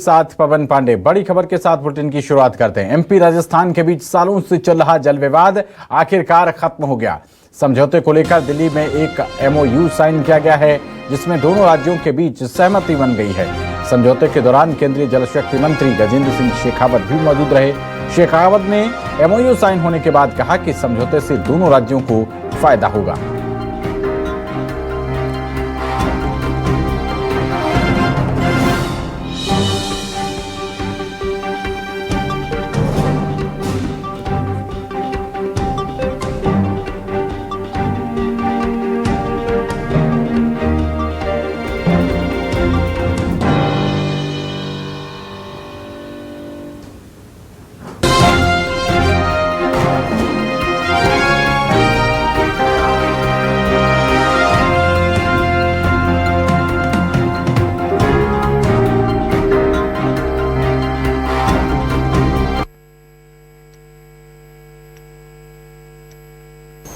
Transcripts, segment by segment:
साथ पवन पांडे। बड़ी खबर के साथ बुलेटिन की शुरुआत करते हैं। एमपी राजस्थान के बीच सालों से चल रहा जल विवाद आखिरकार खत्म हो गया। समझौते को लेकर दिल्ली में एक MOU साइन किया गया है, जिसमें दोनों राज्यों के बीच सहमति बन गई है। समझौते के दौरान केंद्रीय जल शक्ति मंत्री गजेंद्र सिंह शेखावत भी मौजूद रहे। शेखावत ने MOU साइन होने के बाद कहा कि समझौते से दोनों राज्यों को फायदा होगा।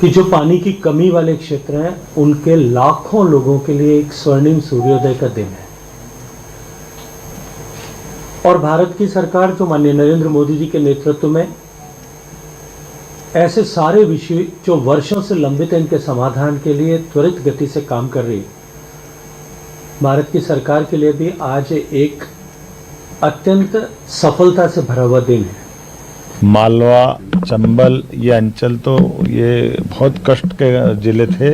कि जो पानी की कमी वाले क्षेत्र हैं उनके लाखों लोगों के लिए एक स्वर्णिम सूर्योदय का दिन है। और भारत की सरकार जो माननीय नरेंद्र मोदी जी के नेतृत्व में ऐसे सारे विषय जो वर्षों से लंबित हैं, इनके समाधान के लिए त्वरित गति से काम कर रही भारत की सरकार के लिए भी आज एक अत्यंत सफलता से भरा हुआ दिन है। मालवा, चंबल ये अंचल तो ये बहुत कष्ट के जिले थे,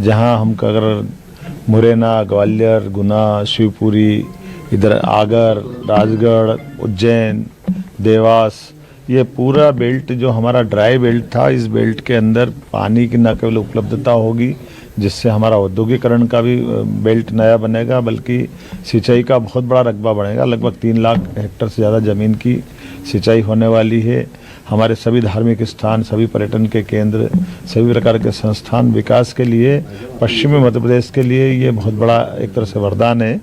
जहां हम अगर मुरैना, ग्वालियर, गुना, शिवपुरी, इधर आगर, राजगढ़, उज्जैन, देवास, ये पूरा बेल्ट जो हमारा ड्राई बेल्ट था, इस बेल्ट के अंदर पानी की न केवल उपलब्धता होगी, जिससे हमारा औद्योगिकरण का भी बेल्ट नया बनेगा, बल्कि सिंचाई का बहुत बड़ा रकबा बढ़ेगा। लगभग 3 लाख हेक्टेयर से ज़्यादा ज़मीन की सिंचाई होने वाली है। हमारे सभी धार्मिक स्थान, सभी पर्यटन के केंद्र, सभी प्रकार के संस्थान विकास के लिए पश्चिमी मध्य प्रदेश के लिए ये बहुत बड़ा एक तरह से वरदान है।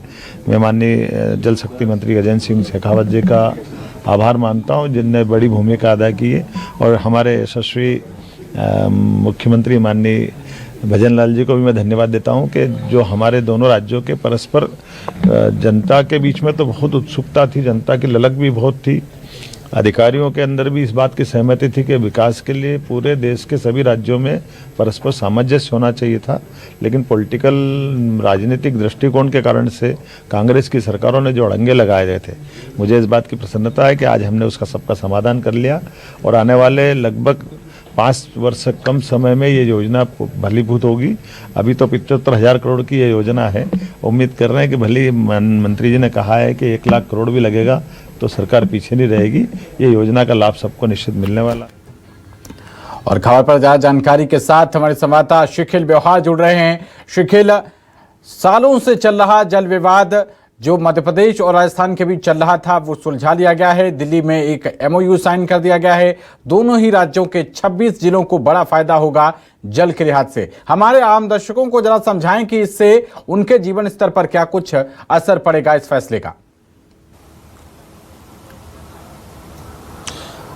मैं माननीय जल शक्ति मंत्री गजेंद्र सिंह शेखावत जी का आभार मानता हूँ, जिनने बड़ी भूमिका अदा की है, और हमारे यशस्वी मुख्यमंत्री माननीय भजन लाल जी को भी मैं धन्यवाद देता हूं कि जो हमारे दोनों राज्यों के परस्पर जनता के बीच में तो बहुत उत्सुकता थी, जनता की ललक भी बहुत थी, अधिकारियों के अंदर भी इस बात की सहमति थी कि विकास के लिए पूरे देश के सभी राज्यों में परस्पर सामंजस्य होना चाहिए था। लेकिन पॉलिटिकल राजनीतिक दृष्टिकोण के कारण से कांग्रेस की सरकारों ने जो अड़ंगे लगाए गए थे, मुझे इस बात की प्रसन्नता है कि आज हमने उसका सबका समाधान कर लिया, और आने वाले लगभग 5 वर्ष से कम समय में ये योजना भलीभूत होगी। अभी तो 75,000 करोड़ की ये योजना है। उम्मीद कर रहे हैं कि भले मंत्री जी ने कहा है कि 1 लाख करोड़ भी लगेगा तो सरकार पीछे नहीं रहेगी। ये योजना का लाभ सबको निश्चित मिलने वाला। और खबर पर ज्यादा जानकारी के साथ हमारे संवाददाता शिखिल व्यवहार जुड़ रहे हैं। शिखिल, सालों से चल रहा जल विवाद जो मध्य प्रदेश और राजस्थान के बीच चल रहा था, वो सुलझा लिया गया है। दिल्ली में एक MOU साइन कर दिया गया है। दोनों ही राज्यों के 26 जिलों को बड़ा फायदा होगा जल के लिहाज से। हमारे आम दर्शकों को जरा समझाएं कि इससे उनके जीवन स्तर पर क्या कुछ असर पड़ेगा इस फैसले का।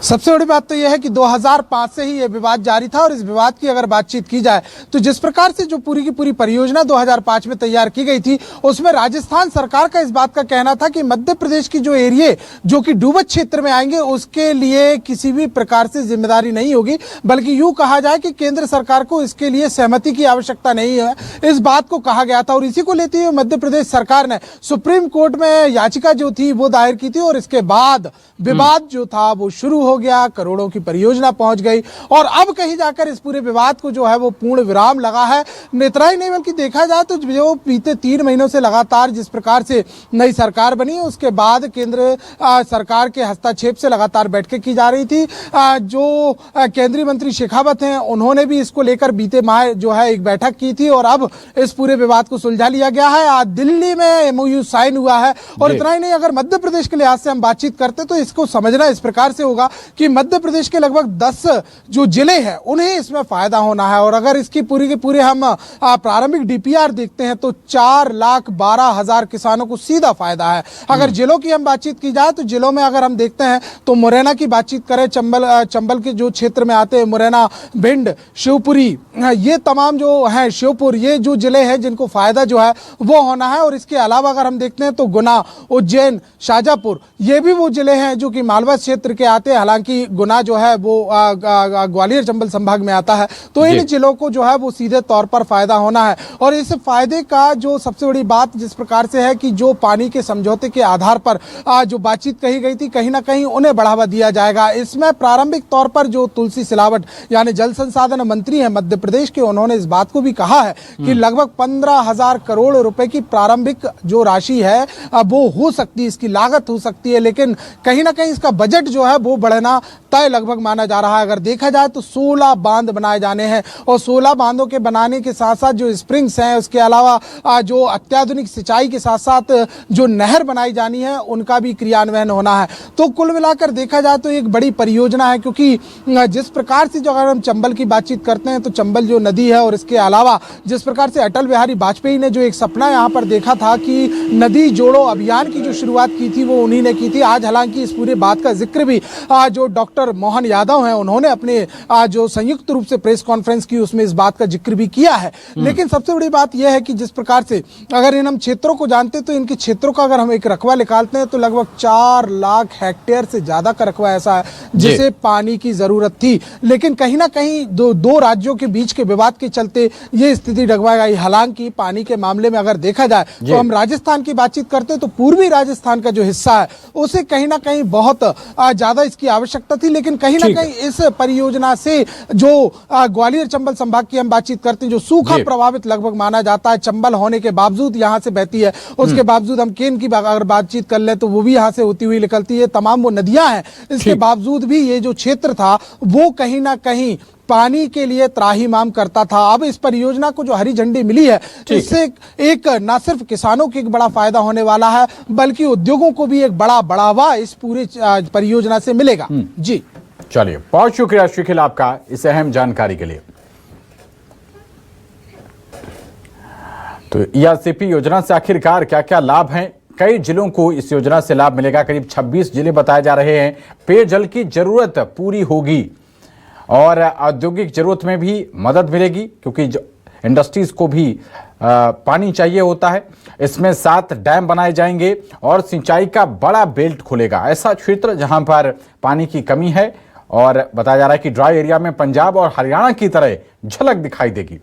सबसे बड़ी बात तो यह है कि 2005 से ही यह विवाद जारी था, और इस विवाद की अगर बातचीत की जाए तो जिस प्रकार से जो पूरी की पूरी परियोजना 2005 में तैयार की गई थी, उसमें राजस्थान सरकार का इस बात का कहना था कि मध्य प्रदेश की जो एरिया जो कि डूबत क्षेत्र में आएंगे उसके लिए किसी भी प्रकार से जिम्मेदारी नहीं होगी, बल्कि यूं कहा जाए कि केंद्र सरकार को इसके लिए सहमति की आवश्यकता नहीं है, इस बात को कहा गया था। और इसी को लेते हुए मध्य प्रदेश सरकार ने सुप्रीम कोर्ट में याचिका जो थी वो दायर की थी, और इसके बाद विवाद जो था वो शुरू हो गया। करोड़ों की परियोजना पहुंच गई, और अब कहीं जाकर इस पूरे विवाद को जो है वो पूर्ण विराम लगा है। इतना ही नहीं बल्कि देखा जाए तो जो बीते 3 महीनों से लगातार जिस प्रकार से नई सरकार बनी, उसके बाद केंद्र सरकार के हस्तक्षेप से लगातार बैठकें की जा रही थी। जो केंद्रीय मंत्री शेखावत हैं, उन्होंने भी इसको लेकर बीते माह जो है एक बैठक की थी, और अब इस पूरे विवाद को सुलझा लिया गया है। आज दिल्ली में MOU साइन हुआ है। और इतना ही नहीं, अगर मध्य प्रदेश के लिहाज से हम बातचीत करते तो इसको समझना इस प्रकार से होगा कि मध्य प्रदेश के लगभग 10 जो जिले हैं उन्हें इसमें फायदा होना है। और अगर इसकी पूरी के पूरे हम प्रारंभिक डीपीआर देखते हैं तो 4,12,000 किसानों को सीधा फायदा है। अगर जिलों की हम बातचीत की जाए तो जिलों में अगर हम देखते हैं तो मुरैना की बातचीत करें, चंबल के जो क्षेत्र में आते हैं मुरैना, भिंड, शिवपुरी, ये तमाम जो है, श्योपुर, ये जो जिले हैं जिनको फायदा जो है वो होना है। और इसके अलावा अगर हम देखते हैं तो गुना, उज्जैन, शाजापुर, ये भी वो जिले हैं जो कि मालवा क्षेत्र के आते हैं। हालांकि गुना जो है वो ग्वालियर चंबल संभाग में आता है, तो इन जिलों को जो है वो सीधे तौर पर फायदा होना है। और इस फायदे का जो सबसे बड़ी बात जिस प्रकार से है कि जो पानी के समझौते के आधार पर जो बातचीत कही गई थी, कहीं ना कहीं उन्हें बढ़ावा दिया जाएगा। इसमें प्रारंभिक तौर पर जो तुलसी सिलावट यानी जल संसाधन मंत्री हैं मध्य प्रदेश के, उन्होंने इस बात को भी कहा है कि लगभग 15,000 करोड़ रुपए की प्रारंभिक जो राशि है वो हो सकती है, इसकी लागत हो सकती है, लेकिन कहीं ना कहीं इसका बजट जो है वो बढ़ना तय लगभग माना जा रहा है। अगर देखा जाए तो 16 बांध बनाए जाने हैं और 16 बांधों के बनाने के साथ साथ जो स्प्रिंग्स हैं, उसके अलावा जो अत्याधुनिक सिंचाई के साथ साथ जो नहर बनाई जानी है उनका भी क्रियान्वयन होना है। तो कुल मिलाकर देखा जाए तो एक बड़ी परियोजना है, क्योंकि जिस प्रकार से जो अगर हम चंबल की बातचीत करते हैं तो चंबल जो नदी है और इसके अलावा जिस प्रकार से अटल बिहारी वाजपेयी ने जो एक सपना यहाँ पर देखा था कि नदी जोड़ो अभियान की जो शुरुआत की थी वो उन्हीं ने की थी। आज हालांकि इस पूरे बात का जिक्र भी जो डॉक्टर मोहन यादव हैं उन्होंने अपने जो संयुक्त रूप से प्रेस कॉन्फ्रेंस की उसमें इस बात का जिक्र भी किया है। लेकिन सबसे बड़ी बात यह है कि जिस प्रकार से अगर इन हम क्षेत्रों को जानते तो इनके क्षेत्रों का अगर हम एक रकबा निकालते हैं तो लगभग 4 लाख हेक्टेयर से ज्यादा का रकबा ऐसा है जिसे पानी की जरूरत थी। लेकिन कहीं ना कहीं दो राज्यों के बीच के विवाद के चलते ये स्थिति डगमगा गई। हालांकि पानी के मामले में अगर देखा जाए तो हम राजस्थान की बातचीत करते हैं तो पूर्वी राजस्थान का जो हिस्सा है उसे कहीं ना कहीं बहुत ज्यादा इसकी आवश्यकता थी। लेकिन कहीं ना कहीं इस परियोजना से जो ग्वालियर चंबल संभाग की हम बातचीत करते हैं, जो सूखा प्रभावित लगभग माना जाता है, चंबल होने के बावजूद यहां से बहती है, उसके बावजूद हम केन की अगर बातचीत कर ले तो वो भी यहां से होती हुई निकलती है, तमाम वो नदियां हैं, इसके बावजूद भी ये जो क्षेत्र था वो कहीं ना कहीं पानी के लिए त्राहिमाम करता था। अब इस परियोजना को जो हरी झंडी मिली है इससे एक न सिर्फ किसानों को एक बड़ा फायदा होने वाला है बल्कि उद्योगों को भी एक बड़ा बढ़ावा इस पूरी परियोजना से मिलेगा। जी चलिए, बहुत शुक्रिया शिखिल आपका इस अहम जानकारी के लिए। तो ईआरसीपी योजना से आखिरकार क्या क्या लाभ हैं? कई जिलों को इस योजना से लाभ मिलेगा। करीब 26 जिले बताए जा रहे हैं। पेयजल की जरूरत पूरी होगी और औद्योगिक जरूरत में भी मदद मिलेगी, क्योंकि इंडस्ट्रीज को भी पानी चाहिए होता है। इसमें 7 डैम बनाए जाएंगे और सिंचाई का बड़ा बेल्ट खुलेगा। ऐसा क्षेत्र जहां पर पानी की कमी है और बताया जा रहा है कि ड्राई एरिया में पंजाब और हरियाणा की तरह झलक दिखाई देगी।